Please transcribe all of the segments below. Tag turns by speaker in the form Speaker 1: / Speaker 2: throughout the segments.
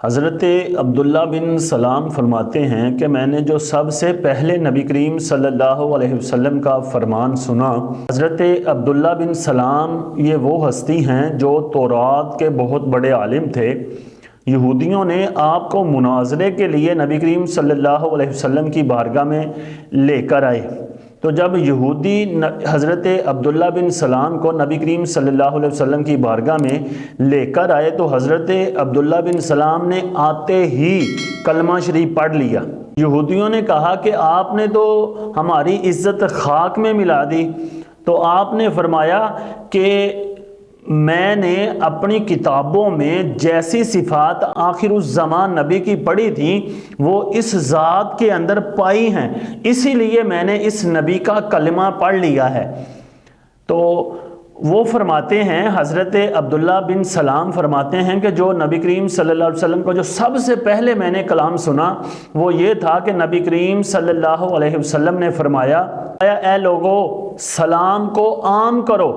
Speaker 1: حضرت عبداللہ بن سلام فرماتے ہیں کہ میں نے جو سب سے پہلے نبی کریم صلی اللہ علیہ وسلم کا فرمان سنا۔ حضرت عبداللہ بن سلام یہ وہ ہستی ہیں جو تورات کے بہت بڑے عالم تھے۔ یہودیوں نے آپ کو مناظرے کے لیے نبی کریم صلی اللہ علیہ وسلم کی بارگاہ میں لے کر آئے، تو جب یہودی حضرت عبداللہ بن سلام کو نبی کریم صلی اللہ علیہ وسلم کی بارگاہ میں لے کر آئے تو حضرت عبداللہ بن سلام نے آتے ہی کلمہ شریف پڑھ لیا۔ یہودیوں نے کہا کہ آپ نے تو ہماری عزت خاک میں ملا دی، تو آپ نے فرمایا کہ میں نے اپنی کتابوں میں جیسی صفات آخر الزمان نبی کی پڑھی تھیں وہ اس ذات کے اندر پائی ہیں، اسی لیے میں نے اس نبی کا کلمہ پڑھ لیا ہے۔ تو وہ فرماتے ہیں، حضرت عبداللہ بن سلام فرماتے ہیں کہ جو نبی کریم صلی اللہ علیہ وسلم کو جو سب سے پہلے میں نے کلام سنا وہ یہ تھا کہ نبی کریم صلی اللہ علیہ وسلم نے فرمایا، اے لوگو سلام کو عام کرو،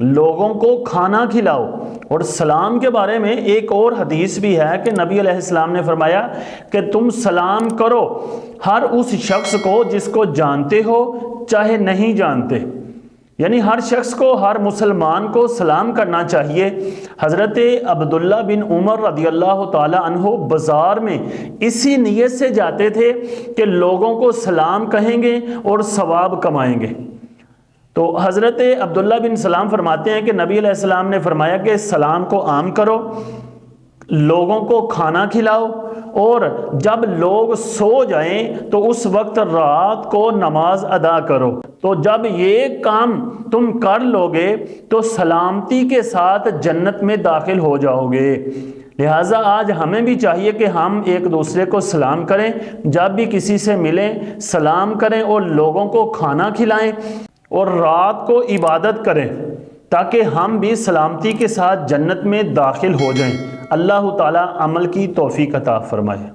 Speaker 1: لوگوں کو کھانا کھلاؤ۔ اور سلام کے بارے میں ایک اور حدیث بھی ہے کہ نبی علیہ السلام نے فرمایا کہ تم سلام کرو ہر اس شخص کو جس کو جانتے ہو چاہے نہیں جانتے، یعنی ہر شخص کو، ہر مسلمان کو سلام کرنا چاہیے۔ حضرت عبداللہ بن عمر رضی اللہ تعالی عنہ بازار میں اسی نیت سے جاتے تھے کہ لوگوں کو سلام کہیں گے اور ثواب کمائیں گے۔ تو حضرت عبداللہ بن سلام فرماتے ہیں کہ نبی علیہ السلام نے فرمایا کہ سلام کو عام کرو، لوگوں کو کھانا کھلاؤ، اور جب لوگ سو جائیں تو اس وقت رات کو نماز ادا کرو۔ تو جب یہ کام تم کر لو گے تو سلامتی کے ساتھ جنت میں داخل ہو جاؤ گے۔ لہٰذا آج ہمیں بھی چاہیے کہ ہم ایک دوسرے کو سلام کریں، جب بھی کسی سے ملیں سلام کریں اور لوگوں کو کھانا کھلائیں اور رات کو عبادت کریں تاکہ ہم بھی سلامتی کے ساتھ جنت میں داخل ہو جائیں۔ اللہ تعالیٰ عمل کی توفیق عطا فرمائے۔